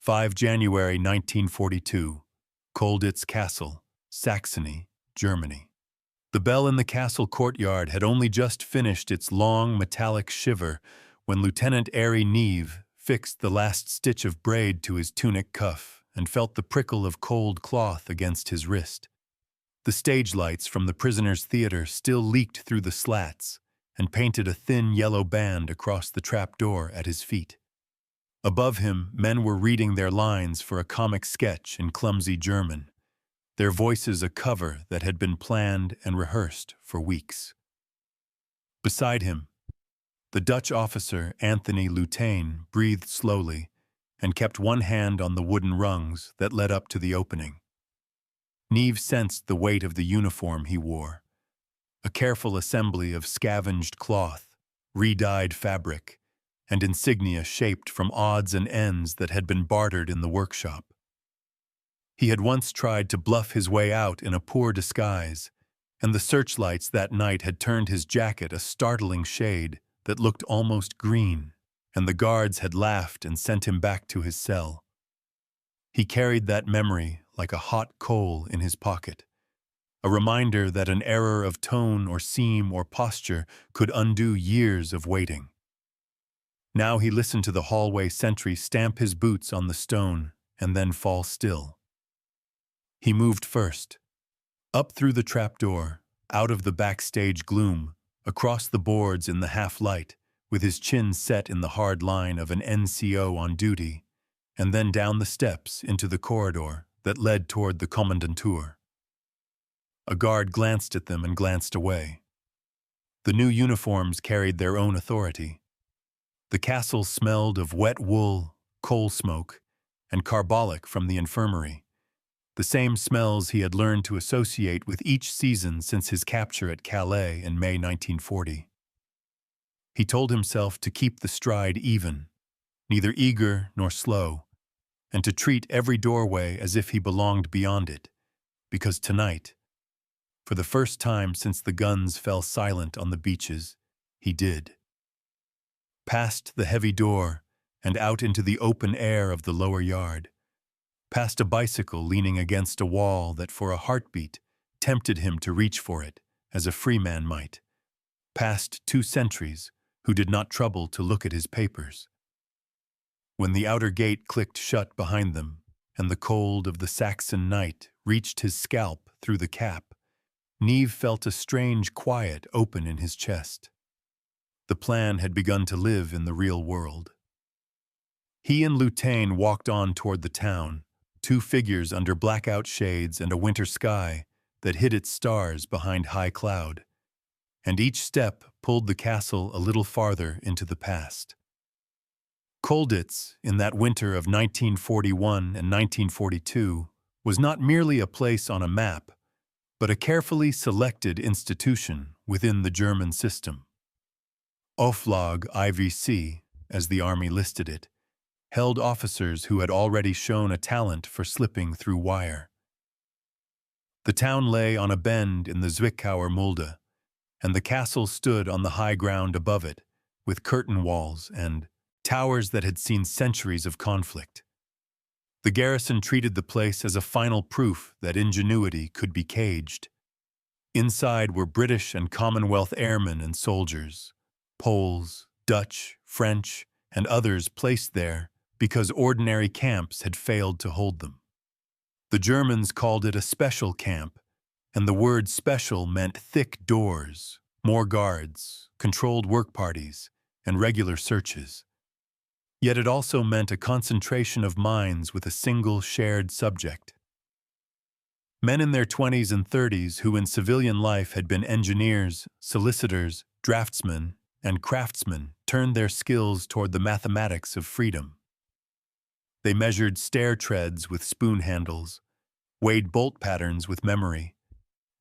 5 January 1942, Colditz Castle, Saxony, Germany. The bell in the castle courtyard had only just finished its long metallic shiver when Lieutenant Airey Neave fixed the last stitch of braid to his tunic cuff and felt the prickle of cold cloth against his wrist. The stage lights from the prisoners' theater still leaked through the slats and painted a thin yellow band across the trapdoor at his feet. Above him, men were reading their lines for a comic sketch in clumsy German, their voices a cover that had been planned and rehearsed for weeks. Beside him, the Dutch officer Anthony Lutane breathed slowly and kept one hand on the wooden rungs that led up to the opening. Neave sensed the weight of the uniform he wore, a careful assembly of scavenged cloth, re-dyed fabric, and insignia shaped from odds and ends that had been bartered in the workshop. He had once tried to bluff his way out in a poor disguise, and the searchlights that night had turned his jacket a startling shade that looked almost green, and the guards had laughed and sent him back to his cell. He carried that memory like a hot coal in his pocket, a reminder that an error of tone or seam or posture could undo years of waiting. Now he listened to the hallway sentry stamp his boots on the stone and then fall still. He moved first, up through the trapdoor, out of the backstage gloom, across the boards in the half-light, with his chin set in the hard line of an NCO on duty, and then down the steps into the corridor that led toward the kommandantur. A guard glanced at them and glanced away. The new uniforms carried their own authority. The castle smelled of wet wool, coal smoke, and carbolic from the infirmary, the same smells he had learned to associate with each season since his capture at Calais in May 1940. He told himself to keep the stride even, neither eager nor slow, and to treat every doorway as if he belonged beyond it, because tonight, for the first time since the guns fell silent on the beaches, he did. Past the heavy door and out into the open air of the lower yard, past a bicycle leaning against a wall that for a heartbeat tempted him to reach for it, as a free man might, past 2 sentries who did not trouble to look at his papers. When the outer gate clicked shut behind them and the cold of the Saxon night reached his scalp through the cap, Neave felt a strange quiet open in his chest. The plan had begun to live in the real world. He and Lutane walked on toward the town, 2 figures under blackout shades and a winter sky that hid its stars behind high cloud, and each step pulled the castle a little farther into the past. Colditz, in that winter of 1941 and 1942, was not merely a place on a map, but a carefully selected institution within the German system. Auflag IVC, as the army listed it, held officers who had already shown a talent for slipping through wire. The town lay on a bend in the Zwickauer Mulde, and the castle stood on the high ground above it, with curtain walls and towers that had seen centuries of conflict. The garrison treated the place as a final proof that ingenuity could be caged. Inside were British and Commonwealth airmen and soldiers, Poles, Dutch, French, and others placed there because ordinary camps had failed to hold them. The Germans called it a special camp, and the word special meant thick doors, more guards, controlled work parties, and regular searches. Yet it also meant a concentration of minds with a single shared subject. Men in their 20s and 30s who in civilian life had been engineers, solicitors, draftsmen, and craftsmen turned their skills toward the mathematics of freedom. They measured stair treads with spoon handles, weighed bolt patterns with memory,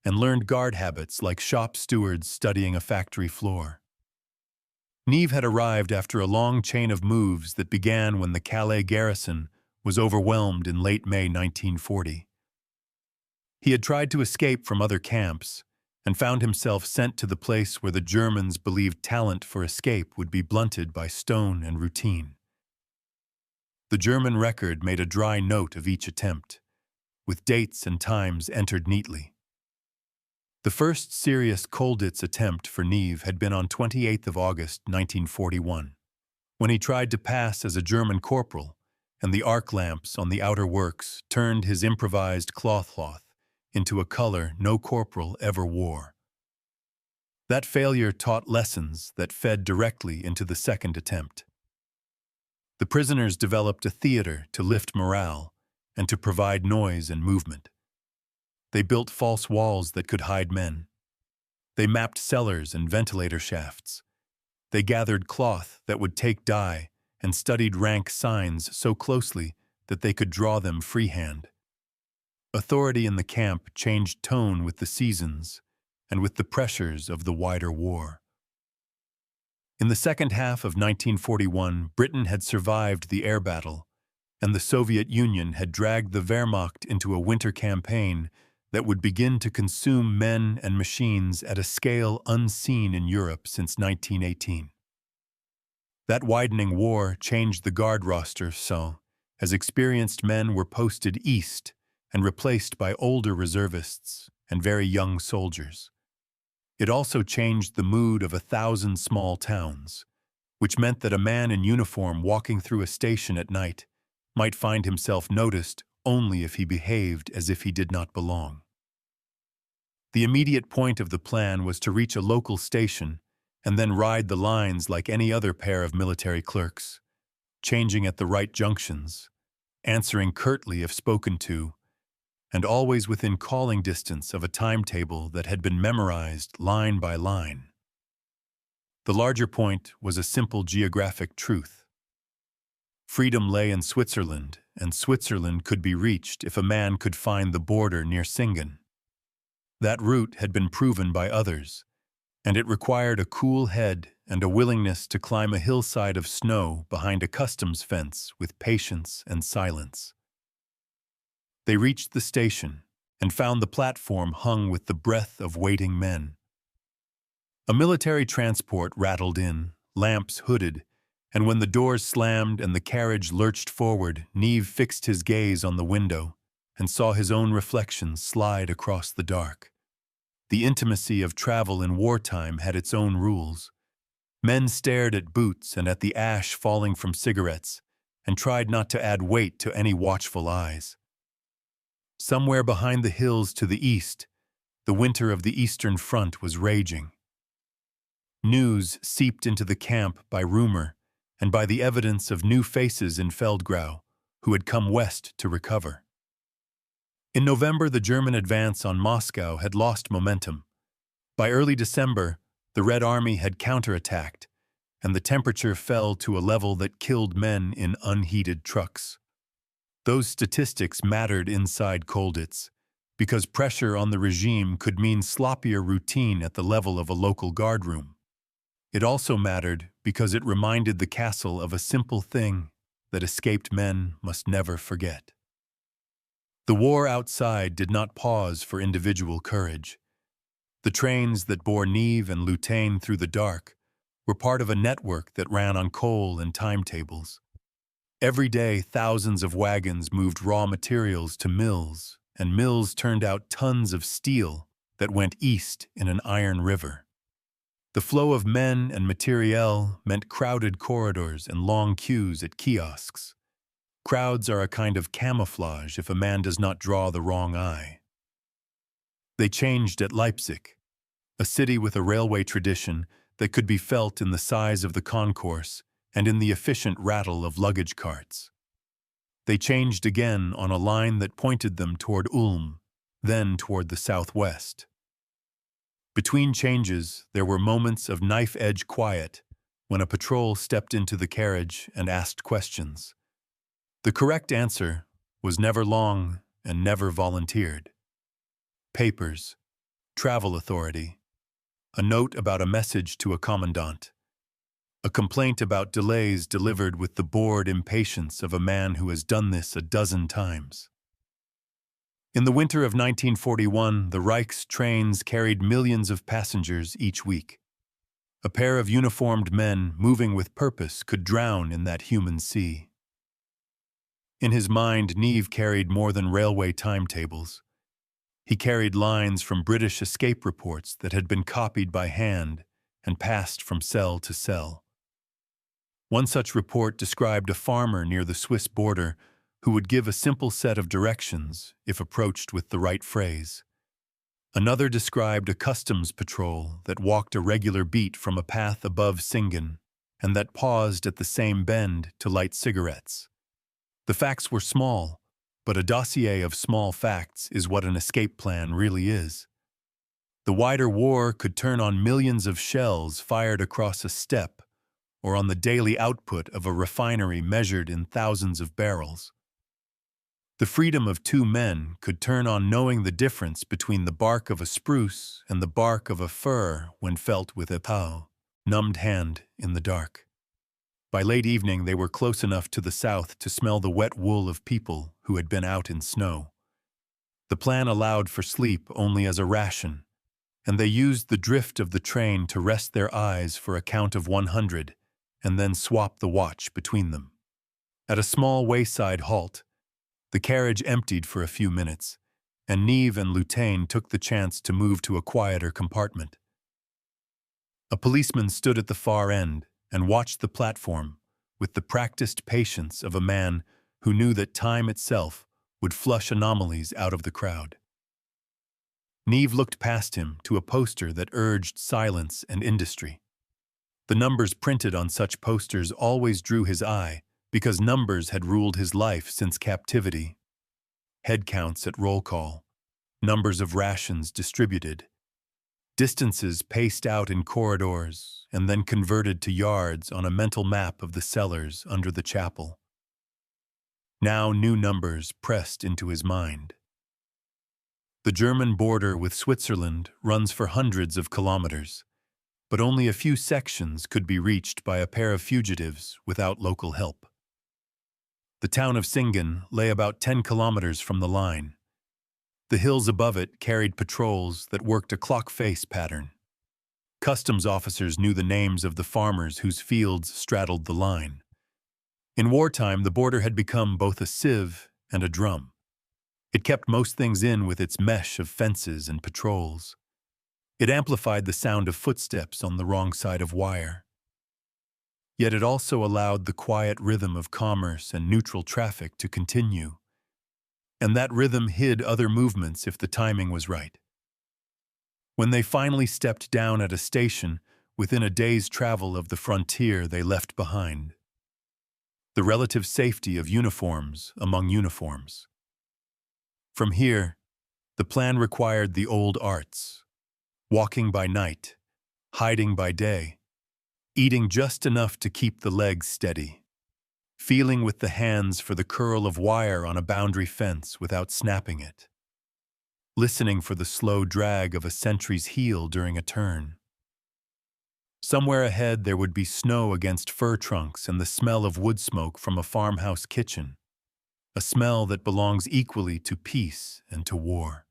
and learned guard habits like shop stewards studying a factory floor. Neave had arrived after a long chain of moves that began when the Calais garrison was overwhelmed in late May 1940. He had tried to escape from other camps and found himself sent to the place where the Germans believed talent for escape would be blunted by stone and routine. The German record made a dry note of each attempt, with dates and times entered neatly. The first serious Colditz attempt for Neave had been on 28th of August, 1941, when he tried to pass as a German corporal, and the arc lamps on the outer works turned his improvised cloth into a color no corporal ever wore. That failure taught lessons that fed directly into the second attempt. The prisoners developed a theater to lift morale and to provide noise and movement. They built false walls that could hide men. They mapped cellars and ventilator shafts. They gathered cloth that would take dye and studied rank signs so closely that they could draw them freehand. Authority in the camp changed tone with the seasons and with the pressures of the wider war. In the second half of 1941, Britain had survived the air battle, and the Soviet Union had dragged the Wehrmacht into a winter campaign that would begin to consume men and machines at a scale unseen in Europe since 1918. That widening war changed the guard roster as experienced men were posted east and replaced by older reservists and very young soldiers. It also changed the mood of 1,000 small towns, which meant that a man in uniform walking through a station at night might find himself noticed only if he behaved as if he did not belong. The immediate point of the plan was to reach a local station and then ride the lines like any other pair of military clerks, changing at the right junctions, answering curtly if spoken to, and always within calling distance of a timetable that had been memorized line by line. The larger point was a simple geographic truth. Freedom lay in Switzerland, and Switzerland could be reached if a man could find the border near Singen. That route had been proven by others, and it required a cool head and a willingness to climb a hillside of snow behind a customs fence with patience and silence. They reached the station and found the platform hung with the breath of waiting men. A military transport rattled in, lamps hooded, and when the doors slammed and the carriage lurched forward, Neave fixed his gaze on the window and saw his own reflection slide across the dark. The intimacy of travel in wartime had its own rules. Men stared at boots and at the ash falling from cigarettes and tried not to add weight to any watchful eyes. Somewhere behind the hills to the east, the winter of the Eastern Front was raging. News seeped into the camp by rumor and by the evidence of new faces in Feldgrau who had come west to recover. In November, the German advance on Moscow had lost momentum. By early December, the Red Army had counterattacked, and the temperature fell to a level that killed men in unheated trucks. Those statistics mattered inside Colditz, because pressure on the regime could mean sloppier routine at the level of a local guardroom. It also mattered because it reminded the castle of a simple thing that escaped men must never forget. The war outside did not pause for individual courage. The trains that bore Neave and Lieutenant through the dark were part of a network that ran on coal and timetables. Every day, thousands of wagons moved raw materials to mills, and mills turned out tons of steel that went east in an iron river. The flow of men and materiel meant crowded corridors and long queues at kiosks. Crowds are a kind of camouflage if a man does not draw the wrong eye. They changed at Leipzig, a city with a railway tradition that could be felt in the size of the concourse and in the efficient rattle of luggage carts. They changed again on a line that pointed them toward Ulm, then toward the southwest. Between changes, there were moments of knife-edge quiet when a patrol stepped into the carriage and asked questions. The correct answer was never long and never volunteered. Papers, travel authority, a note about a message to a commandant, a complaint about delays delivered with the bored impatience of a man who has done this a dozen times. In the winter of 1941, the Reich's trains carried millions of passengers each week. A pair of uniformed men moving with purpose could drown in that human sea. In his mind, Neave carried more than railway timetables. He carried lines from British escape reports that had been copied by hand and passed from cell to cell. One such report described a farmer near the Swiss border who would give a simple set of directions if approached with the right phrase. Another described a customs patrol that walked a regular beat from a path above Singen and that paused at the same bend to light cigarettes. The facts were small, but a dossier of small facts is what an escape plan really is. The wider war could turn on millions of shells fired across a steppe or on the daily output of a refinery measured in thousands of barrels. The freedom of two men could turn on knowing the difference between the bark of a spruce and the bark of a fir when felt with a POW, numbed hand in the dark. By late evening, they were close enough to the south to smell the wet wool of people who had been out in snow. The plan allowed for sleep only as a ration, and they used the drift of the train to rest their eyes for a count of 100 and then swap the watch between them. At a small wayside halt, the carriage emptied for a few minutes, and Neave and Lieutenant took the chance to move to a quieter compartment. A policeman stood at the far end and watched the platform with the practiced patience of a man who knew that time itself would flush anomalies out of the crowd. Neave looked past him to a poster that urged silence and industry. The numbers printed on such posters always drew his eye because numbers had ruled his life since captivity. Head counts at roll call, numbers of rations distributed, distances paced out in corridors and then converted to yards on a mental map of the cellars under the chapel. Now new numbers pressed into his mind. The German border with Switzerland runs for hundreds of kilometers, but only a few sections could be reached by a pair of fugitives without local help. The town of Singen lay about 10 kilometers from the line. The hills above it carried patrols that worked a clock face pattern. Customs officers knew the names of the farmers whose fields straddled the line. In wartime, the border had become both a sieve and a drum. It kept most things in with its mesh of fences and patrols. It amplified the sound of footsteps on the wrong side of wire. Yet it also allowed the quiet rhythm of commerce and neutral traffic to continue. And that rhythm hid other movements if the timing was right. When they finally stepped down at a station within a day's travel of the frontier they left behind, the relative safety of uniforms among uniforms. From here, the plan required the old arts. Walking by night, hiding by day, eating just enough to keep the legs steady, feeling with the hands for the curl of wire on a boundary fence without snapping it, listening for the slow drag of a sentry's heel during a turn. Somewhere ahead there would be snow against fir trunks and the smell of wood smoke from a farmhouse kitchen, a smell that belongs equally to peace and to war.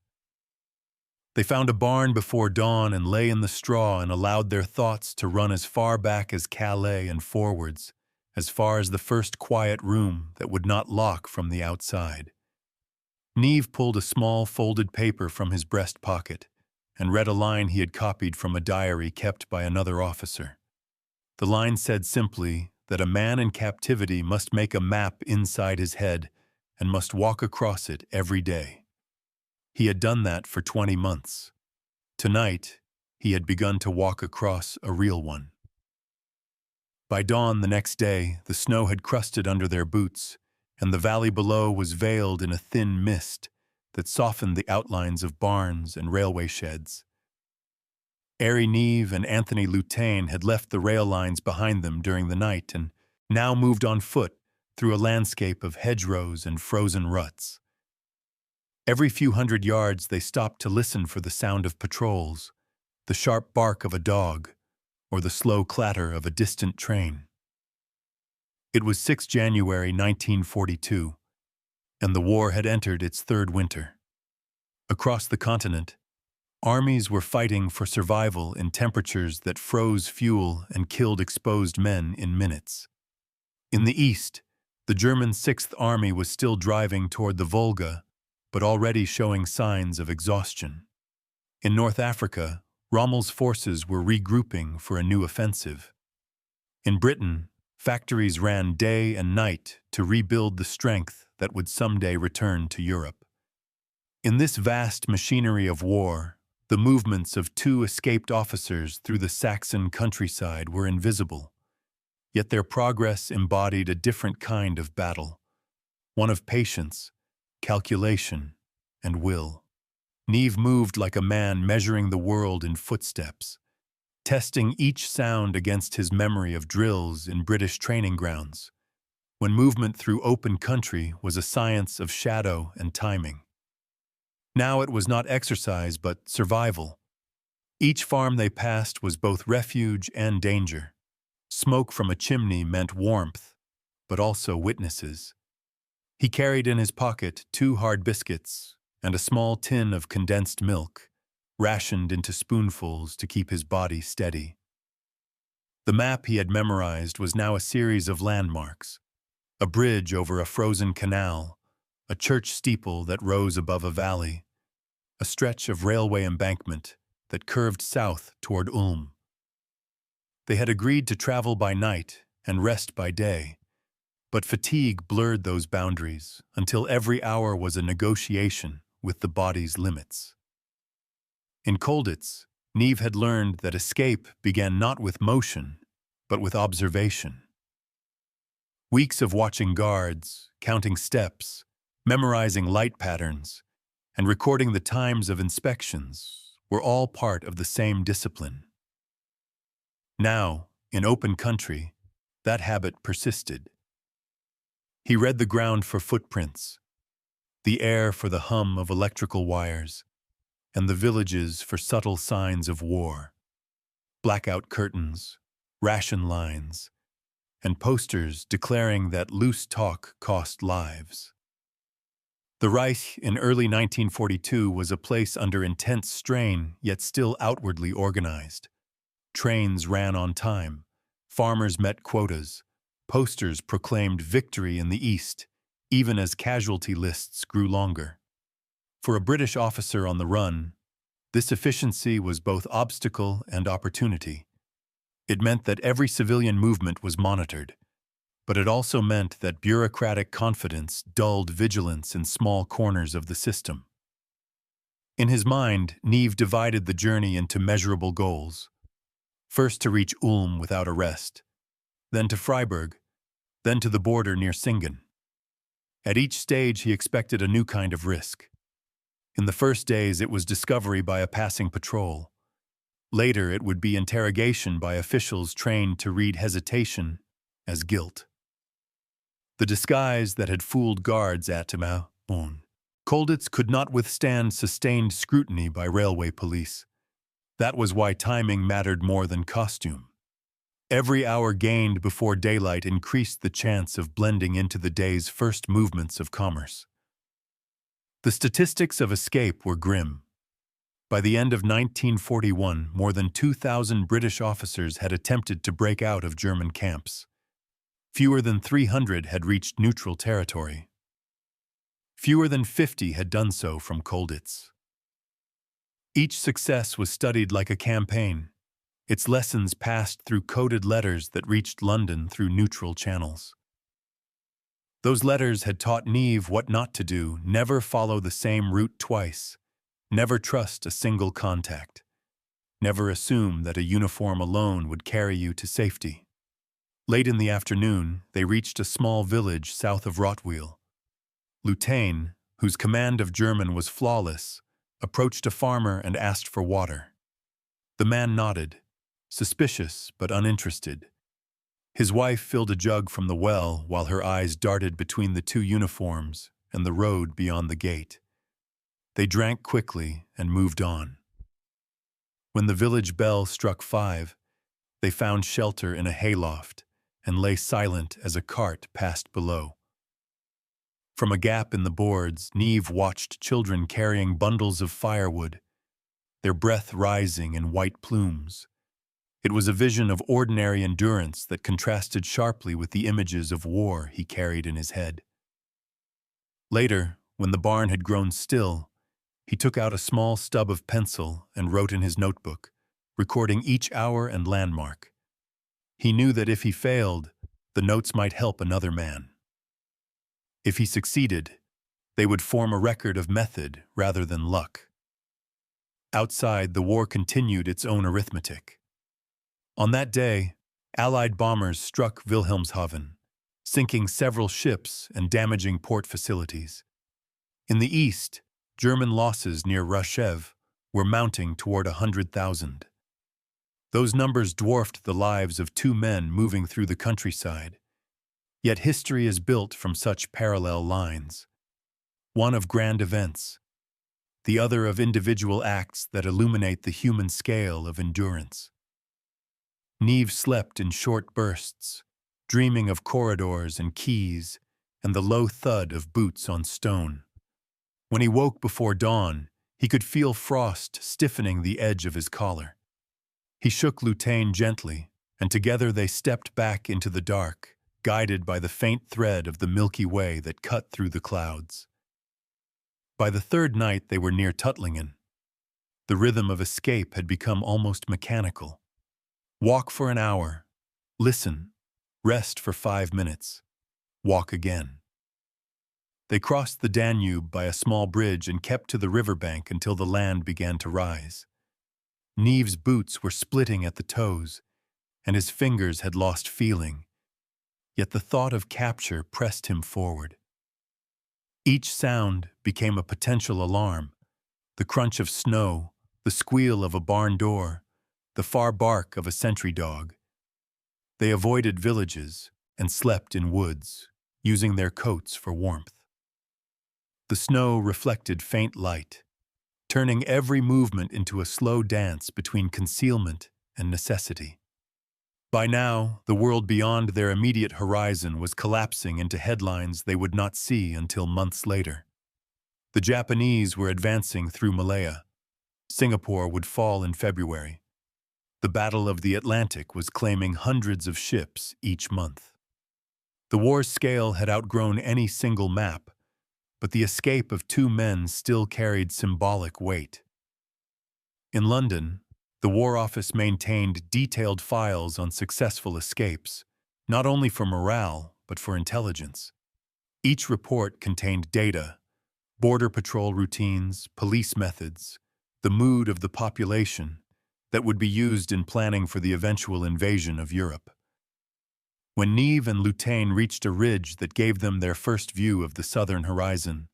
They found a barn before dawn and lay in the straw and allowed their thoughts to run as far back as Calais and forwards, as far as the first quiet room that would not lock from the outside. Neave pulled a small folded paper from his breast pocket and read a line he had copied from a diary kept by another officer. The line said simply that a man in captivity must make a map inside his head and must walk across it every day. He had done that for 20 months. Tonight, he had begun to walk across a real one. By dawn the next day, the snow had crusted under their boots, and the valley below was veiled in a thin mist that softened the outlines of barns and railway sheds. Airey Neave and Anthony Lieutenant had left the rail lines behind them during the night and now moved on foot through a landscape of hedgerows and frozen ruts. Every few hundred yards they stopped to listen for the sound of patrols, the sharp bark of a dog, or the slow clatter of a distant train. It was 6 January 1942, and the war had entered its third winter. Across the continent, armies were fighting for survival in temperatures that froze fuel and killed exposed men in minutes. In the east, The German Sixth Army was still driving toward the Volga, but already showing signs of exhaustion. In North Africa, Rommel's forces were regrouping for a new offensive. In Britain, factories ran day and night to rebuild the strength that would someday return to Europe. In this vast machinery of war, the movements of two escaped officers through the Saxon countryside were invisible, yet their progress embodied a different kind of battle, one of patience, calculation, and will. Neave moved like a man measuring the world in footsteps, testing each sound against his memory of drills in British training grounds, when movement through open country was a science of shadow and timing. Now it was not exercise but survival. Each farm they passed was both refuge and danger. Smoke from a chimney meant warmth, but also witnesses. He carried in his pocket 2 hard biscuits and a small tin of condensed milk, rationed into spoonfuls to keep his body steady. The map he had memorized was now a series of landmarks: a bridge over a frozen canal, a church steeple that rose above a valley, a stretch of railway embankment that curved south toward Ulm. They had agreed to travel by night and rest by day, but fatigue blurred those boundaries until every hour was a negotiation with the body's limits. In Colditz, Neave had learned that escape began not with motion, but with observation. Weeks of watching guards, counting steps, memorizing light patterns, and recording the times of inspections were all part of the same discipline. Now, in open country, that habit persisted. He read the ground for footprints, the air for the hum of electrical wires, and the villages for subtle signs of war: blackout curtains, ration lines, and posters declaring that loose talk cost lives. The Reich in early 1942 was a place under intense strain, yet still outwardly organized. Trains ran on time, farmers met quotas, posters proclaimed victory in the east, even as casualty lists grew longer. For a British officer on the run, this efficiency was both obstacle and opportunity. It meant that every civilian movement was monitored, but it also meant that bureaucratic confidence dulled vigilance in small corners of the system. In his mind, Neave divided the journey into measurable goals: first to reach Ulm without arrest, then to Freiburg, then to the border near Singen. At each stage he expected a new kind of risk. In the first days it was discovery by a passing patrol. Later it would be interrogation by officials trained to read hesitation as guilt. The disguise that had fooled guards at Colditz could not withstand sustained scrutiny by railway police. That was why timing mattered more than costume. Every hour gained before daylight increased the chance of blending into the day's first movements of commerce. The statistics of escape were grim. By the end of 1941, more than 2,000 British officers had attempted to break out of German camps. Fewer than 300 had reached neutral territory. Fewer than 50 had done so from Colditz. Each success was studied like a campaign, its lessons passed through coded letters that reached London through neutral channels. Those letters had taught Neave what not to do: never follow the same route twice, never trust a single contact, never assume that a uniform alone would carry you to safety. Late in the afternoon, they reached a small village south of Rottweil. Lieutenant, whose command of German was flawless, approached a farmer and asked for water. The man nodded, suspicious but uninterested. His wife filled a jug from the well while her eyes darted between the 2 uniforms and the road beyond the gate. They drank quickly and moved on. When the village bell struck 5, they found shelter in a hayloft and lay silent as a cart passed below. From a gap in the boards, Neave watched children carrying bundles of firewood, their breath rising in white plumes. It was a vision of ordinary endurance that contrasted sharply with the images of war he carried in his head. Later, when the barn had grown still, he took out a small stub of pencil and wrote in his notebook, recording each hour and landmark. He knew that if he failed, the notes might help another man. If he succeeded, they would form a record of method rather than luck. Outside, the war continued its own arithmetic. On that day, Allied bombers struck Wilhelmshaven, sinking several ships and damaging port facilities. In the east, German losses near Rashchev were mounting toward 100,000. Those numbers dwarfed the lives of 2 men moving through the countryside. Yet history is built from such parallel lines. One of grand events, the other of individual acts that illuminate the human scale of endurance. Neave slept in short bursts, dreaming of corridors and keys and the low thud of boots on stone. When he woke before dawn, he could feel frost stiffening the edge of his collar. He shook Lieutenant gently, and together they stepped back into the dark, guided by the faint thread of the Milky Way that cut through the clouds. By the third night they were near Tuttlingen. The rhythm of escape had become almost mechanical. Walk for an hour, listen, rest for 5 minutes, walk again. They crossed the Danube by a small bridge and kept to the riverbank until the land began to rise. Neave's boots were splitting at the toes, and his fingers had lost feeling, yet the thought of capture pressed him forward. Each sound became a potential alarm: the crunch of snow, the squeal of a barn door, the far bark of a sentry dog. They avoided villages and slept in woods, using their coats for warmth. The snow reflected faint light, turning every movement into a slow dance between concealment and necessity. By now, the world beyond their immediate horizon was collapsing into headlines they would not see until months later. The Japanese were advancing through Malaya. Singapore would fall in February. The Battle of the Atlantic was claiming hundreds of ships each month. The war's scale had outgrown any single map, but the escape of 2 men still carried symbolic weight. In London, the War Office maintained detailed files on successful escapes, not only for morale, but for intelligence. Each report contained data, border patrol routines, police methods, the mood of the population, that would be used in planning for the eventual invasion of Europe. When Neave and Lieutenant reached a ridge that gave them their first view of the southern horizon,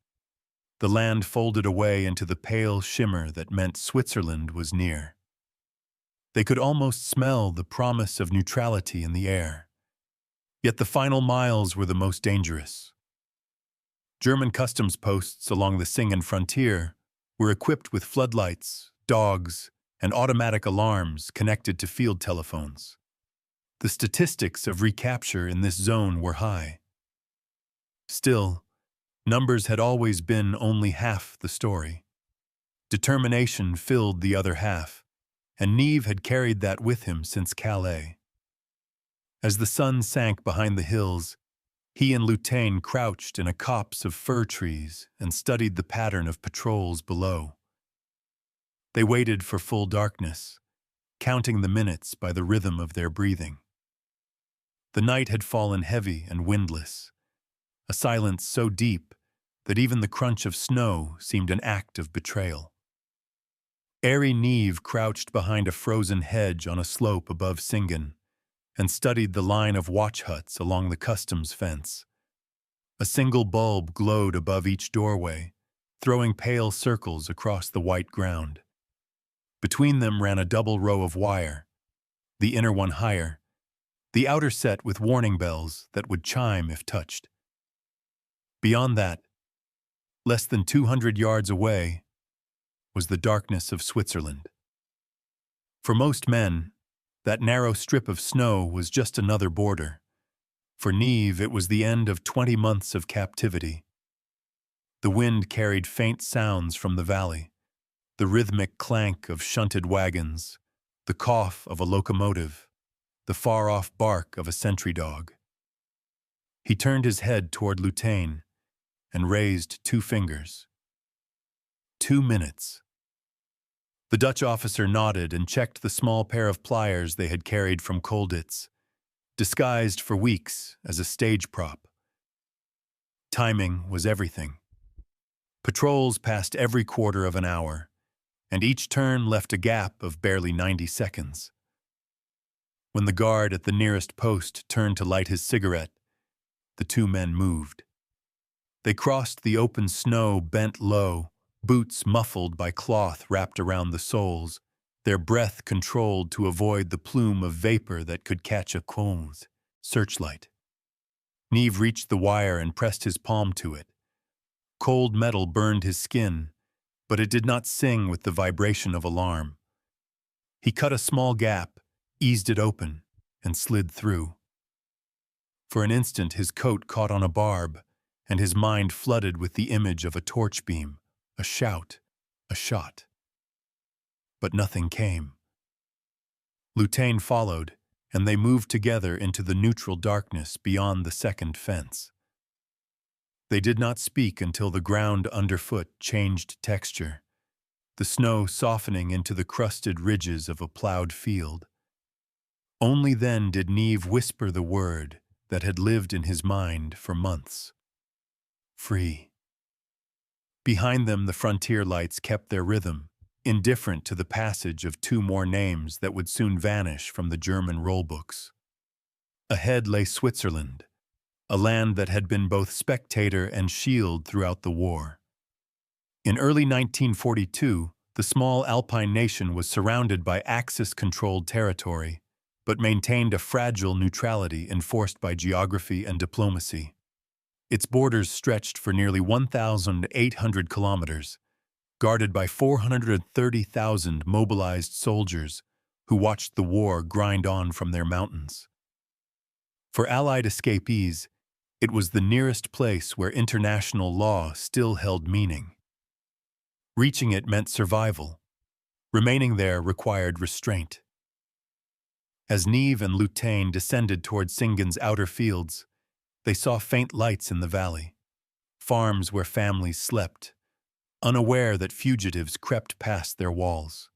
the land folded away into the pale shimmer that meant Switzerland was near. They could almost smell the promise of neutrality in the air. Yet the final miles were the most dangerous. German customs posts along the Singen frontier were equipped with floodlights, dogs, and automatic alarms connected to field telephones. The statistics of recapture in this zone were high. Still, numbers had always been only half the story. Determination filled the other half, and Neave had carried that with him since Calais. As the sun sank behind the hills, he and Lieutenant crouched in a copse of fir trees and studied the pattern of patrols below. They waited for full darkness, counting the minutes by the rhythm of their breathing. The night had fallen heavy and windless, a silence so deep that even the crunch of snow seemed an act of betrayal. Airey Neave crouched behind a frozen hedge on a slope above Singen and studied the line of watch huts along the customs fence. A single bulb glowed above each doorway, throwing pale circles across the white ground. Between them ran a double row of wire, the inner one higher, the outer set with warning bells that would chime if touched. Beyond that, less than 200 yards away, was the darkness of Switzerland. For most men, that narrow strip of snow was just another border. For Neave, it was the end of 20 months of captivity. The wind carried faint sounds from the valley, the rhythmic clank of shunted wagons, the cough of a locomotive, the far-off bark of a sentry dog. He turned his head toward Lieutenant and raised 2 fingers. 2 minutes. The Dutch officer nodded and checked the small pair of pliers they had carried from Colditz, disguised for weeks as a stage prop. Timing was everything. Patrols passed every quarter of an hour, and each turn left a gap of barely 90 seconds. When the guard at the nearest post turned to light his cigarette, the 2 men moved. They crossed the open snow bent low, boots muffled by cloth wrapped around the soles, their breath controlled to avoid the plume of vapor that could catch a Colditz searchlight. Neave reached the wire and pressed his palm to it. Cold metal burned his skin, but it did not sing with the vibration of alarm. He cut a small gap, eased it open, and slid through. For an instant his coat caught on a barb, and his mind flooded with the image of a torch beam, a shout, a shot. But nothing came. Lieutenant followed, and they moved together into the neutral darkness beyond the second fence. They did not speak until the ground underfoot changed texture, the snow softening into the crusted ridges of a plowed field. Only then did Neave whisper the word that had lived in his mind for months. Free. Behind them, the frontier lights kept their rhythm, indifferent to the passage of 2 more names that would soon vanish from the German rollbooks. Ahead lay Switzerland, a land that had been both spectator and shield throughout the war. In early 1942, the small Alpine nation was surrounded by Axis-controlled territory, but maintained a fragile neutrality enforced by geography and diplomacy. Its borders stretched for nearly 1,800 kilometers, guarded by 430,000 mobilized soldiers who watched the war grind on from their mountains. For Allied escapees, it was the nearest place where international law still held meaning. Reaching it meant survival. Remaining there required restraint. As Neave and Lieutenant descended toward Singen's outer fields, they saw faint lights in the valley, farms where families slept, unaware that fugitives crept past their walls.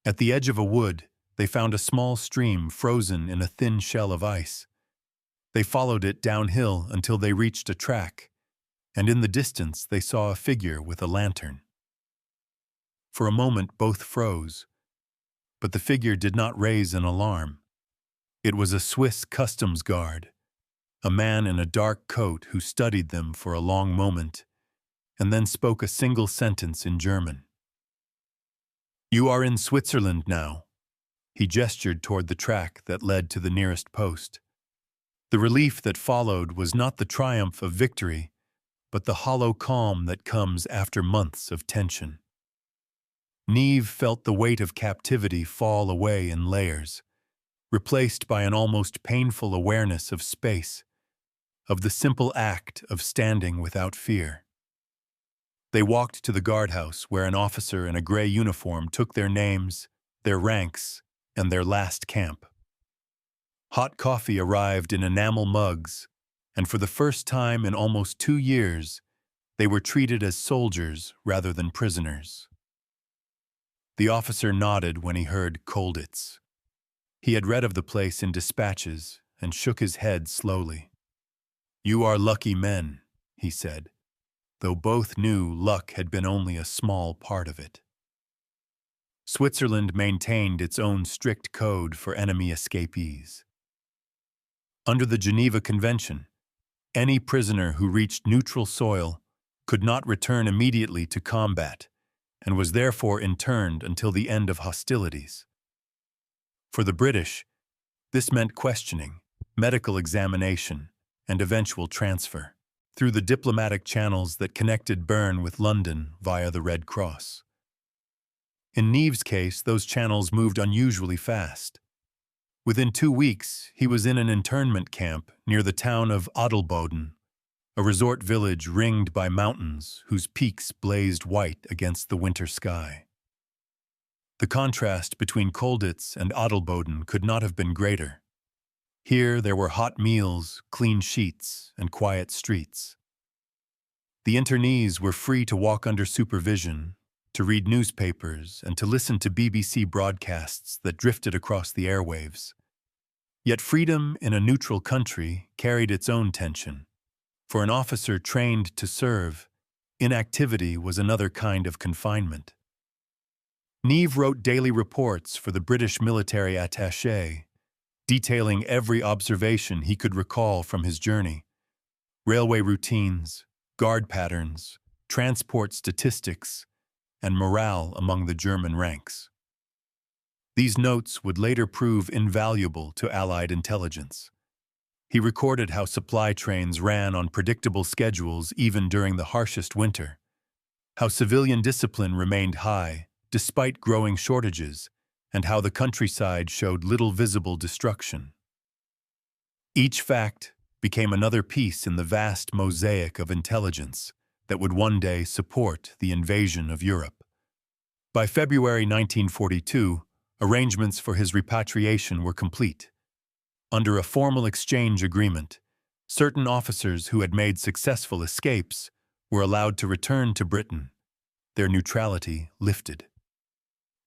At the edge of a wood, they found a small stream frozen in a thin shell of ice. They followed it downhill until they reached a track, and in the distance they saw a figure with a lantern. For a moment both froze, but the figure did not raise an alarm. It was a Swiss customs guard, a man in a dark coat who studied them for a long moment, and then spoke a single sentence in German. "You are in Switzerland now." He gestured toward the track that led to the nearest post. The relief that followed was not the triumph of victory, but the hollow calm that comes after months of tension. Neave felt the weight of captivity fall away in layers, replaced by an almost painful awareness of space, of the simple act of standing without fear. They walked to the guardhouse where an officer in a gray uniform took their names, their ranks, and their last camp. Hot coffee arrived in enamel mugs, and for the first time in almost 2 years, they were treated as soldiers rather than prisoners. The officer nodded when he heard Colditz. He had read of the place in dispatches and shook his head slowly. "You are lucky men," he said, though both knew luck had been only a small part of it. Switzerland maintained its own strict code for enemy escapees. Under the Geneva Convention, any prisoner who reached neutral soil could not return immediately to combat and was therefore interned until the end of hostilities. For the British, this meant questioning, medical examination, and eventual transfer through the diplomatic channels that connected Bern with London via the Red Cross. In Neave's case, those channels moved unusually fast. Within 2 weeks, he was in an internment camp near the town of Adelboden, a resort village ringed by mountains whose peaks blazed white against the winter sky. The contrast between Colditz and Adelboden could not have been greater. Here there were hot meals, clean sheets, and quiet streets. The internees were free to walk under supervision, to read newspapers, and to listen to BBC broadcasts that drifted across the airwaves. Yet freedom in a neutral country carried its own tension. For an officer trained to serve, inactivity was another kind of confinement. Neave wrote daily reports for the British military attaché, detailing every observation he could recall from his journey: railway routines, guard patterns, transport statistics, and morale among the German ranks. These notes would later prove invaluable to Allied intelligence. He recorded how supply trains ran on predictable schedules even during the harshest winter, how civilian discipline remained high despite growing shortages, and how the countryside showed little visible destruction. Each fact became another piece in the vast mosaic of intelligence that would one day support the invasion of Europe. By February 1942, arrangements for his repatriation were complete. Under a formal exchange agreement, certain officers who had made successful escapes were allowed to return to Britain, their neutrality lifted.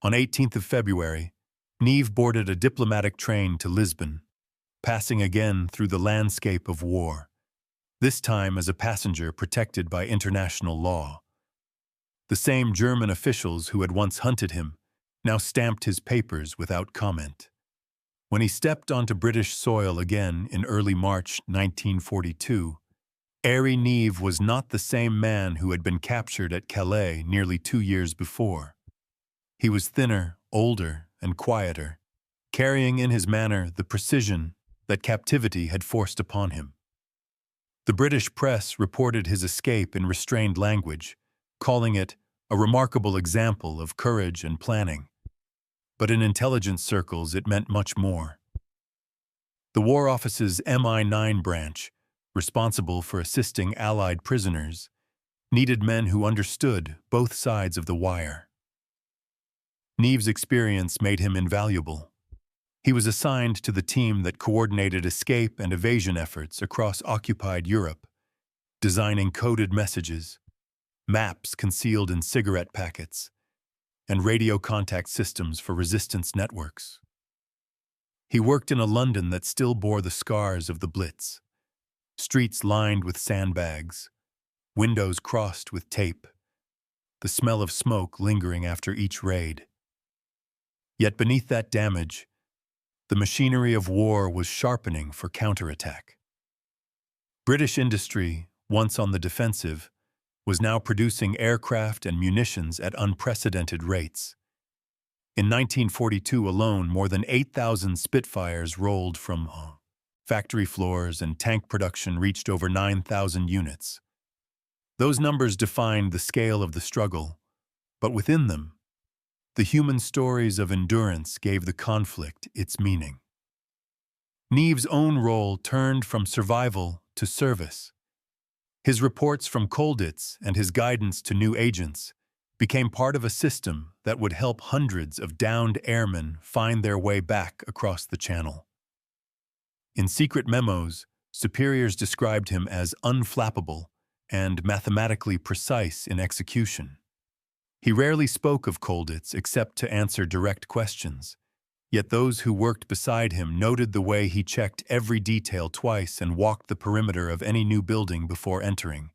On 18th of February, Neave boarded a diplomatic train to Lisbon, passing again through the landscape of war, this time as a passenger protected by international law. The same German officials who had once hunted him now stamped his papers without comment. When he stepped onto British soil again in early March 1942, Airey Neave was not the same man who had been captured at Calais nearly 2 years before. He was thinner, older, and quieter, carrying in his manner the precision that captivity had forced upon him. The British press reported his escape in restrained language, calling it a remarkable example of courage and planning. But in intelligence circles it meant much more. The War Office's MI9 branch, responsible for assisting Allied prisoners, needed men who understood both sides of the wire. Neave's experience made him invaluable. He was assigned to the team that coordinated escape and evasion efforts across occupied Europe, designing coded messages, maps concealed in cigarette packets, and radio contact systems for resistance networks. He worked in a London that still bore the scars of the Blitz, streets lined with sandbags, windows crossed with tape, the smell of smoke lingering after each raid. Yet beneath that damage, the machinery of war was sharpening for counterattack. British industry, once on the defensive, was now producing aircraft and munitions at unprecedented rates. In 1942 alone, more than 8,000 Spitfires rolled from factory floors, and tank production reached over 9,000 units. Those numbers defined the scale of the struggle, but within them, the human stories of endurance gave the conflict its meaning. Neave's own role turned from survival to service. His reports from Colditz and his guidance to new agents became part of a system that would help hundreds of downed airmen find their way back across the Channel. In secret memos, superiors described him as unflappable and mathematically precise in execution. He rarely spoke of Colditz except to answer direct questions, yet those who worked beside him noted the way he checked every detail twice and walked the perimeter of any new building before entering,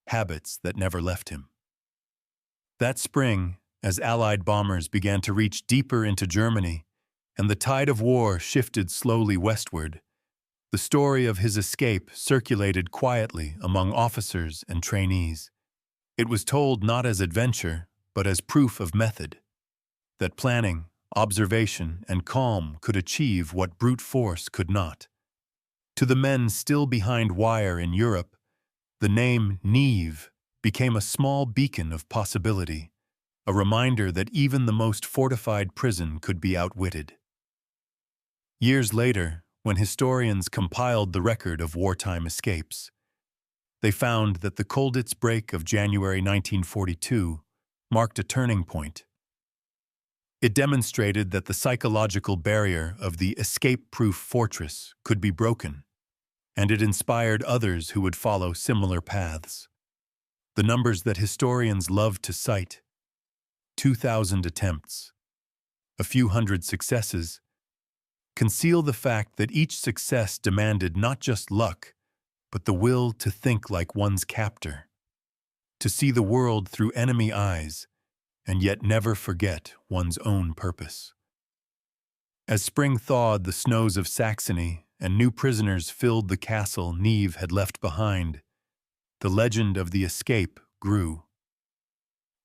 habits that never left him. That spring, as Allied bombers began to reach deeper into Germany and the tide of war shifted slowly westward, the story of his escape circulated quietly among officers and trainees. It was told not as adventure, but as proof of method, that planning, observation, and calm could achieve what brute force could not. To the men still behind wire in Europe, the name Neave became a small beacon of possibility, a reminder that even the most fortified prison could be outwitted. Years later, when historians compiled the record of wartime escapes, they found that the Colditz break of January 1942 marked a turning point. It demonstrated that the psychological barrier of the escape-proof fortress could be broken, and it inspired others who would follow similar paths. The numbers that historians love to cite, 2,000 attempts, a few hundred successes, conceal the fact that each success demanded not just luck, but the will to think like one's captor, to see the world through enemy eyes, and yet never forget one's own purpose. As spring thawed the snows of Saxony and new prisoners filled the castle Neave had left behind, the legend of the escape grew.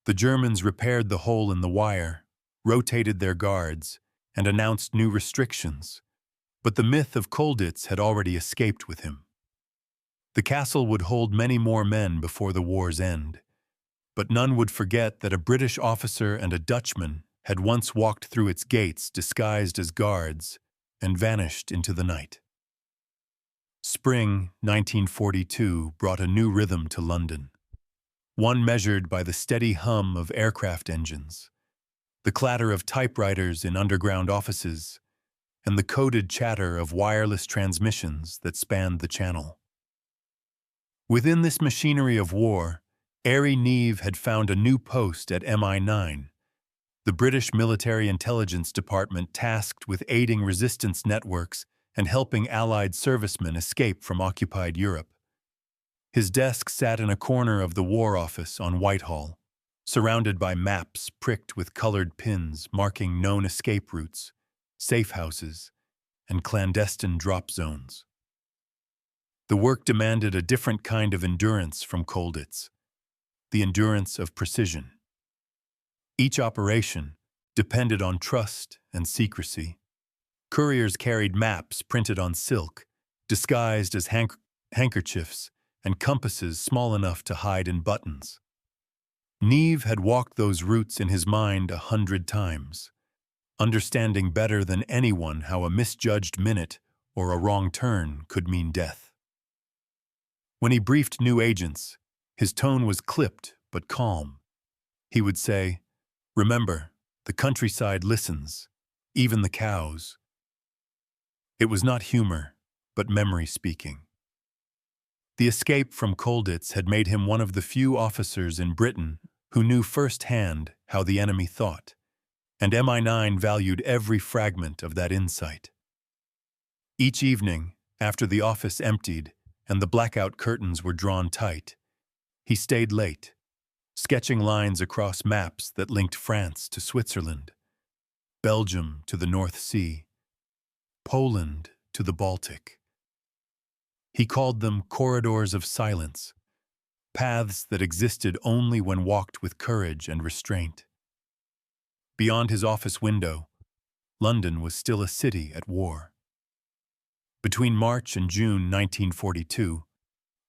The Germans repaired the hole in the wire, rotated their guards, and announced new restrictions, but the myth of Colditz had already escaped with him. The castle would hold many more men before the war's end, but none would forget that a British officer and a Dutchman had once walked through its gates disguised as guards and vanished into the night. Spring 1942 brought a new rhythm to London, one measured by the steady hum of aircraft engines, the clatter of typewriters in underground offices, and the coded chatter of wireless transmissions that spanned the channel. Within this machinery of war, Airey Neave had found a new post at MI9, the British Military Intelligence Department tasked with aiding resistance networks and helping Allied servicemen escape from occupied Europe. His desk sat in a corner of the War Office on Whitehall, surrounded by maps pricked with colored pins marking known escape routes, safe houses, and clandestine drop zones. The work demanded a different kind of endurance from Colditz, the endurance of precision. Each operation depended on trust and secrecy. Couriers carried maps printed on silk, disguised as handkerchiefs, and compasses small enough to hide in buttons. Neave had walked those routes in his mind 100 times, understanding better than anyone how a misjudged minute or a wrong turn could mean death. When he briefed new agents, his tone was clipped but calm. He would say, "Remember, the countryside listens, even the cows." It was not humor, but memory speaking. The escape from Colditz had made him one of the few officers in Britain who knew firsthand how the enemy thought, and MI9 valued every fragment of that insight. Each evening, after the office emptied and the blackout curtains were drawn tight, he stayed late, sketching lines across maps that linked France to Switzerland, Belgium to the North Sea, Poland to the Baltic. He called them corridors of silence, paths that existed only when walked with courage and restraint. Beyond his office window, London was still a city at war. Between March and June 1942,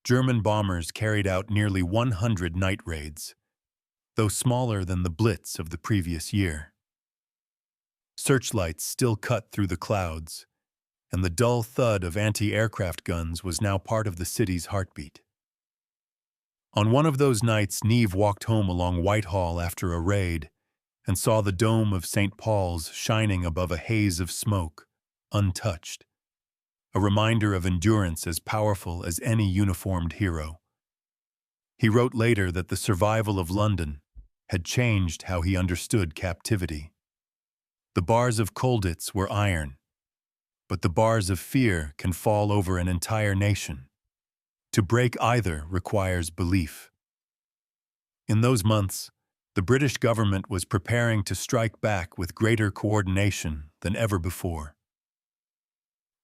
German bombers carried out nearly 100 night raids, though smaller than the Blitz of the previous year. Searchlights still cut through the clouds, and the dull thud of anti-aircraft guns was now part of the city's heartbeat. On one of those nights, Neave walked home along Whitehall after a raid and saw the dome of St. Paul's shining above a haze of smoke, untouched, a reminder of endurance as powerful as any uniformed hero. He wrote later that the survival of London had changed how he understood captivity. The bars of Colditz were iron, but the bars of fear can fall over an entire nation. To break either requires belief. In those months, the British government was preparing to strike back with greater coordination than ever before.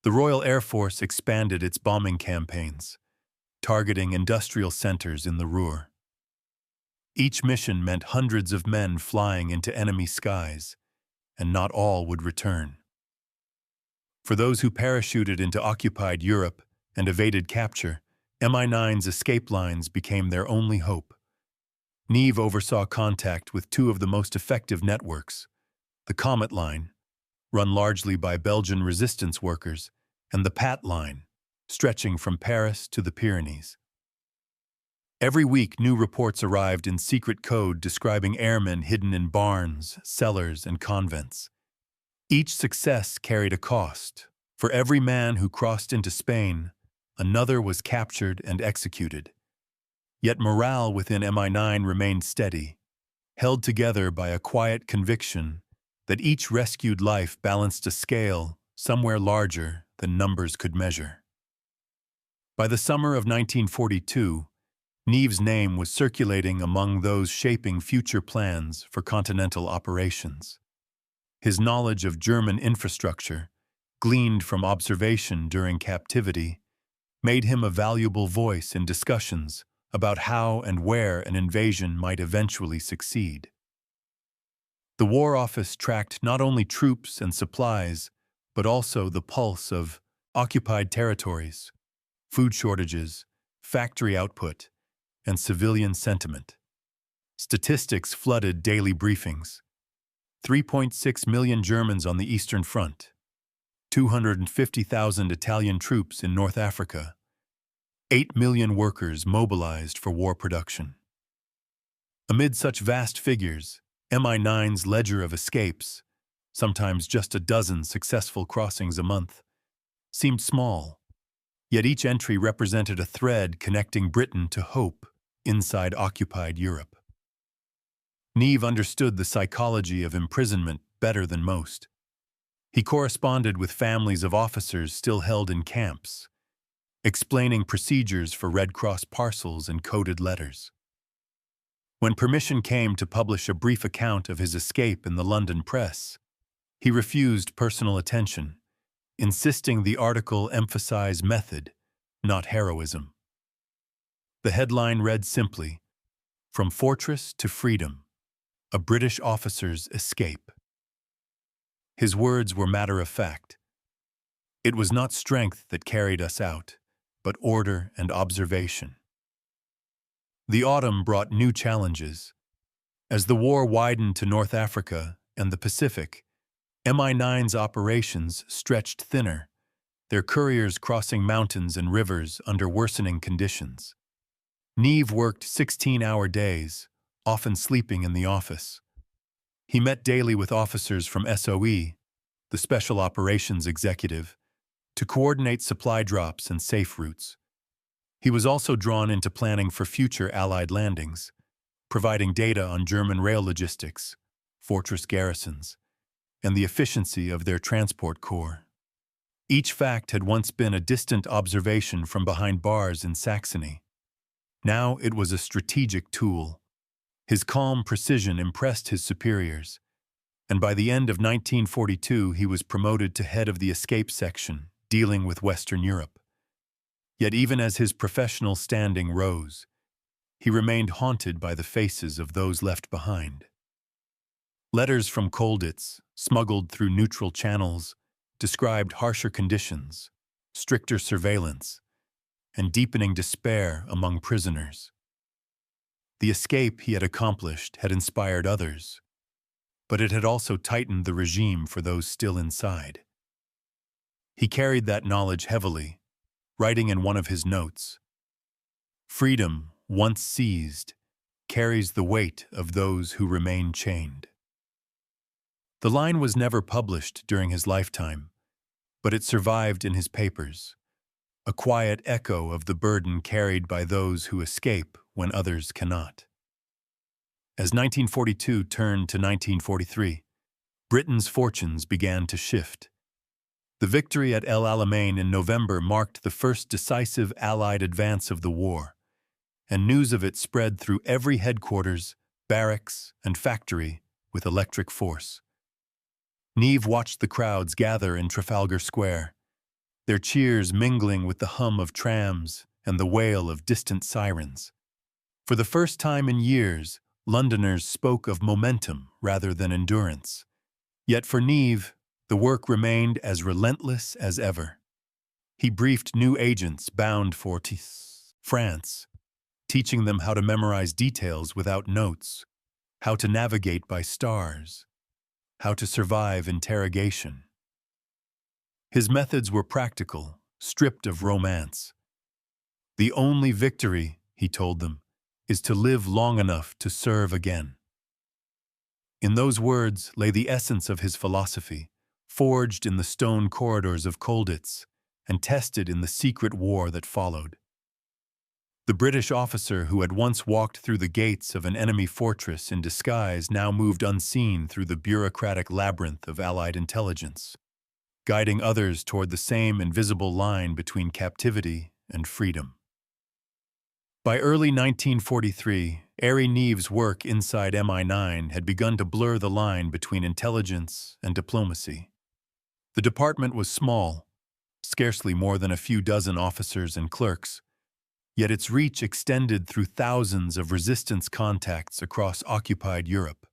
The Royal Air Force expanded its bombing campaigns, targeting industrial centers in the Ruhr. Each mission meant hundreds of men flying into enemy skies, and not all would return. For those who parachuted into occupied Europe and evaded capture, MI9's escape lines became their only hope. Neave oversaw contact with two of the most effective networks, the Comet Line, run largely by Belgian resistance workers, and the Pat Line, stretching from Paris to the Pyrenees. Every week, new reports arrived in secret code describing airmen hidden in barns, cellars, and convents. Each success carried a cost. For every man who crossed into Spain, another was captured and executed. Yet morale within MI9 remained steady, held together by a quiet conviction that each rescued life balanced a scale somewhere larger than numbers could measure. By the summer of 1942, Neave's name was circulating among those shaping future plans for continental operations. His knowledge of German infrastructure, gleaned from observation during captivity, made him a valuable voice in discussions about how and where an invasion might eventually succeed. The War Office tracked not only troops and supplies, but also the pulse of occupied territories, food shortages, factory output, and civilian sentiment. Statistics flooded daily briefings. 3.6 million Germans on the Eastern Front, 250,000 Italian troops in North Africa, 8 million workers mobilized for war production. Amid such vast figures, MI9's ledger of escapes, sometimes just a dozen successful crossings a month, seemed small, yet each entry represented a thread connecting Britain to hope inside occupied Europe. Neave understood the psychology of imprisonment better than most. He corresponded with families of officers still held in camps, explaining procedures for Red Cross parcels and coded letters. When permission came to publish a brief account of his escape in the London press, he refused personal attention, insisting the article emphasize method, not heroism. The headline read simply, "From Fortress to Freedom, a British officer's escape." His words were matter-of-fact. It was not strength that carried us out, but order and observation. The autumn brought new challenges. As the war widened to North Africa and the Pacific, MI9's operations stretched thinner, their couriers crossing mountains and rivers under worsening conditions. Neave worked 16-hour days, often sleeping in the office. He met daily with officers from SOE, the Special Operations Executive, to coordinate supply drops and safe routes. He was also drawn into planning for future Allied landings, providing data on German rail logistics, fortress garrisons, and the efficiency of their transport corps. Each fact had once been a distant observation from behind bars in Saxony. Now it was a strategic tool. His calm precision impressed his superiors, and by the end of 1942 he was promoted to head of the escape section, dealing with Western Europe. Yet even as his professional standing rose, he remained haunted by the faces of those left behind. Letters from Colditz, smuggled through neutral channels, described harsher conditions, stricter surveillance, and deepening despair among prisoners. The escape he had accomplished had inspired others, but it had also tightened the regime for those still inside. He carried that knowledge heavily, writing in one of his notes, "Freedom, once seized, carries the weight of those who remain chained." The line was never published during his lifetime, but it survived in his papers, a quiet echo of the burden carried by those who escape when others cannot. As 1942 turned to 1943, Britain's fortunes began to shift. The victory at El Alamein in November marked the first decisive Allied advance of the war, and news of it spread through every headquarters, barracks, and factory with electric force. Neave watched the crowds gather in Trafalgar Square, their cheers mingling with the hum of trams and the wail of distant sirens. For the first time in years, Londoners spoke of momentum rather than endurance. Yet for Neave, the work remained as relentless as ever. He briefed new agents bound for France, teaching them how to memorize details without notes, how to navigate by stars, how to survive interrogation. His methods were practical, stripped of romance. The only victory, he told them, is to live long enough to serve again. In those words lay the essence of his philosophy, forged in the stone corridors of Colditz and tested in the secret war that followed. The British officer who had once walked through the gates of an enemy fortress in disguise now moved unseen through the bureaucratic labyrinth of Allied intelligence, guiding others toward the same invisible line between captivity and freedom. By early 1943, Airey Neave's work inside MI9 had begun to blur the line between intelligence and diplomacy. The department was small, scarcely more than a few dozen officers and clerks, yet its reach extended through thousands of resistance contacts across occupied Europe.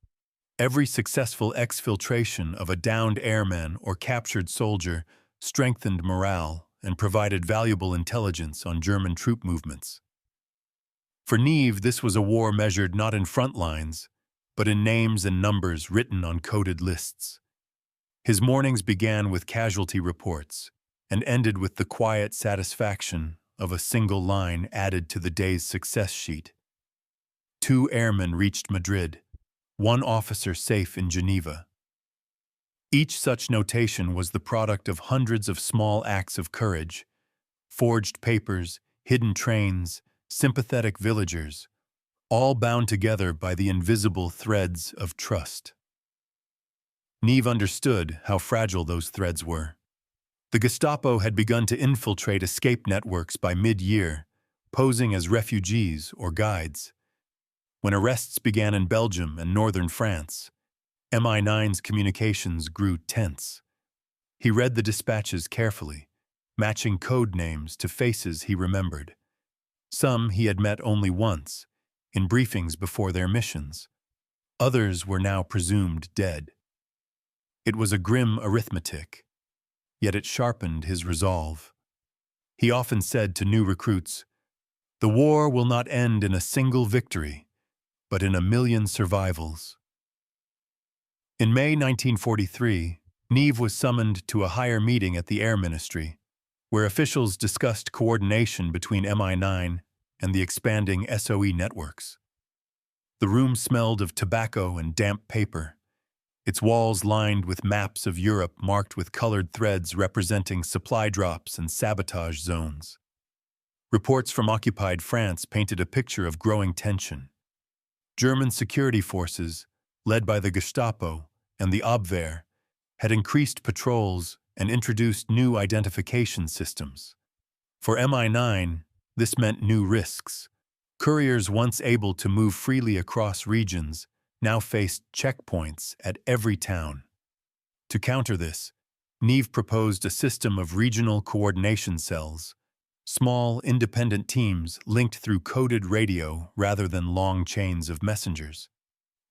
Every successful exfiltration of a downed airman or captured soldier strengthened morale and provided valuable intelligence on German troop movements. For Neave, this was a war measured not in front lines, but in names and numbers written on coded lists. His mornings began with casualty reports and ended with the quiet satisfaction of a single line added to the day's success sheet. 2 airmen reached Madrid, 1 officer safe in Geneva. Each such notation was the product of hundreds of small acts of courage, forged papers, hidden trains, sympathetic villagers, all bound together by the invisible threads of trust. Neave understood how fragile those threads were. The Gestapo had begun to infiltrate escape networks by mid-year, posing as refugees or guides. When arrests began in Belgium and northern France, MI9's communications grew tense. He read the dispatches carefully, matching code names to faces he remembered. Some he had met only once, in briefings before their missions. Others were now presumed dead. It was a grim arithmetic, yet it sharpened his resolve. He often said to new recruits, "The war will not end in a single victory, but in a million survivals." In May 1943, Neave was summoned to a higher meeting at the Air Ministry, where officials discussed coordination between MI9 and the expanding SOE networks. The room smelled of tobacco and damp paper, its walls lined with maps of Europe marked with colored threads representing supply drops and sabotage zones. Reports from occupied France painted a picture of growing tension. German security forces, led by the Gestapo and the Abwehr, had increased patrols and introduced new identification systems. For MI9, this meant new risks. Couriers once able to move freely across regions now faced checkpoints at every town. To counter this, Neave proposed a system of regional coordination cells, small, independent teams linked through coded radio rather than long chains of messengers.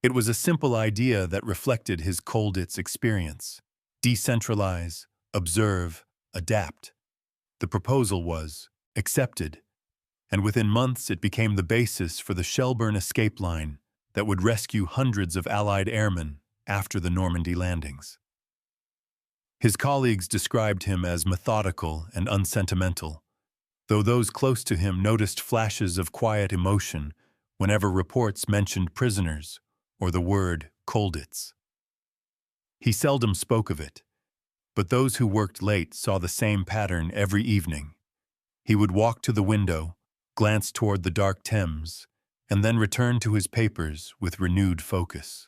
It was a simple idea that reflected his Colditz experience: decentralize, observe, adapt. The proposal was accepted, and within months it became the basis for the Shelburne escape line that would rescue hundreds of Allied airmen after the Normandy landings. His colleagues described him as methodical and unsentimental, though those close to him noticed flashes of quiet emotion whenever reports mentioned prisoners or the word Colditz. He seldom spoke of it, but those who worked late saw the same pattern every evening. He would walk to the window, glance toward the dark Thames, and then return to his papers with renewed focus.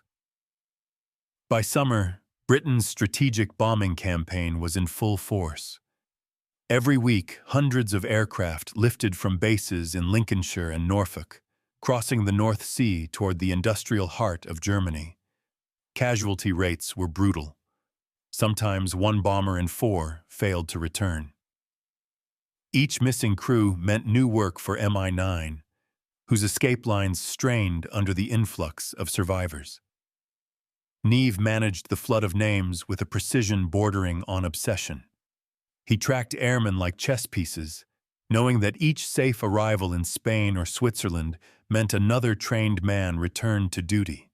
By summer, Britain's strategic bombing campaign was in full force. Every week, hundreds of aircraft lifted from bases in Lincolnshire and Norfolk, crossing the North Sea toward the industrial heart of Germany. Casualty rates were brutal. Sometimes 1 bomber in 4 failed to return. Each missing crew meant new work for MI9, whose escape lines strained under the influx of survivors. Neave managed the flood of names with a precision bordering on obsession. He tracked airmen like chess pieces, knowing that each safe arrival in Spain or Switzerland meant another trained man returned to duty.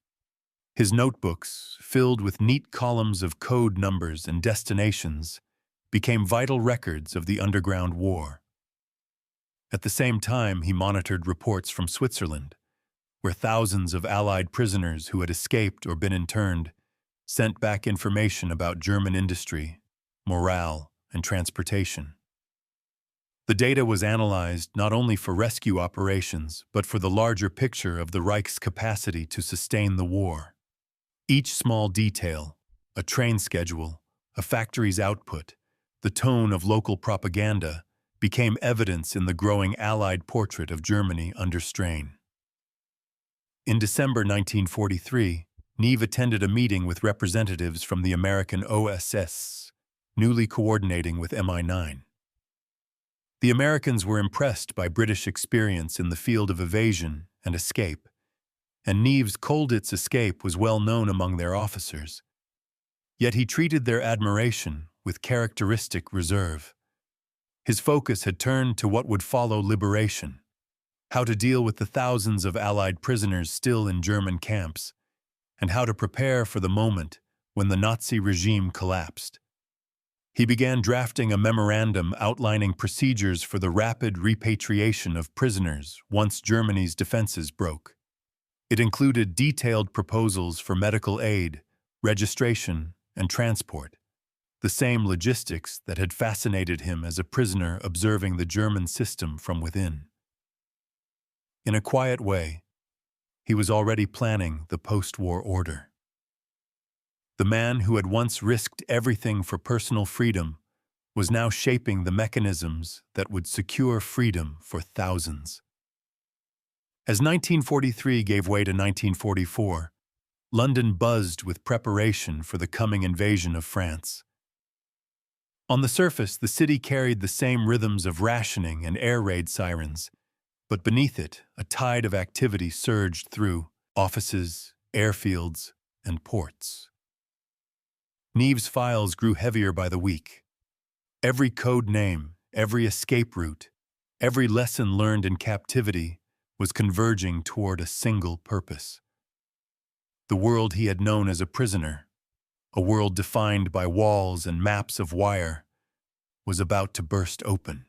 His notebooks, filled with neat columns of code numbers and destinations, became vital records of the underground war. At the same time, he monitored reports from Switzerland, where thousands of Allied prisoners who had escaped or been interned sent back information about German industry, morale, and transportation. The data was analyzed not only for rescue operations, but for the larger picture of the Reich's capacity to sustain the war. Each small detail, a train schedule, a factory's output, the tone of local propaganda, became evidence in the growing Allied portrait of Germany under strain. In December 1943, Neave attended a meeting with representatives from the American OSS, newly coordinating with MI9. The Americans were impressed by British experience in the field of evasion and escape, and Neave's Colditz escape was well known among their officers. Yet he treated their admiration with characteristic reserve. His focus had turned to what would follow liberation, how to deal with the thousands of Allied prisoners still in German camps, and how to prepare for the moment when the Nazi regime collapsed. He began drafting a memorandum outlining procedures for the rapid repatriation of prisoners once Germany's defenses broke. It included detailed proposals for medical aid, registration, and transport, the same logistics that had fascinated him as a prisoner observing the German system from within. In a quiet way, he was already planning the post-war order. The man who had once risked everything for personal freedom was now shaping the mechanisms that would secure freedom for thousands. As 1943 gave way to 1944, London buzzed with preparation for the coming invasion of France. On the surface, the city carried the same rhythms of rationing and air raid sirens, but beneath it, a tide of activity surged through offices, airfields, and ports. Neave's files grew heavier by the week. Every code name, every escape route, every lesson learned in captivity was converging toward a single purpose. The world he had known as a prisoner, a world defined by walls and maps of wire, was about to burst open.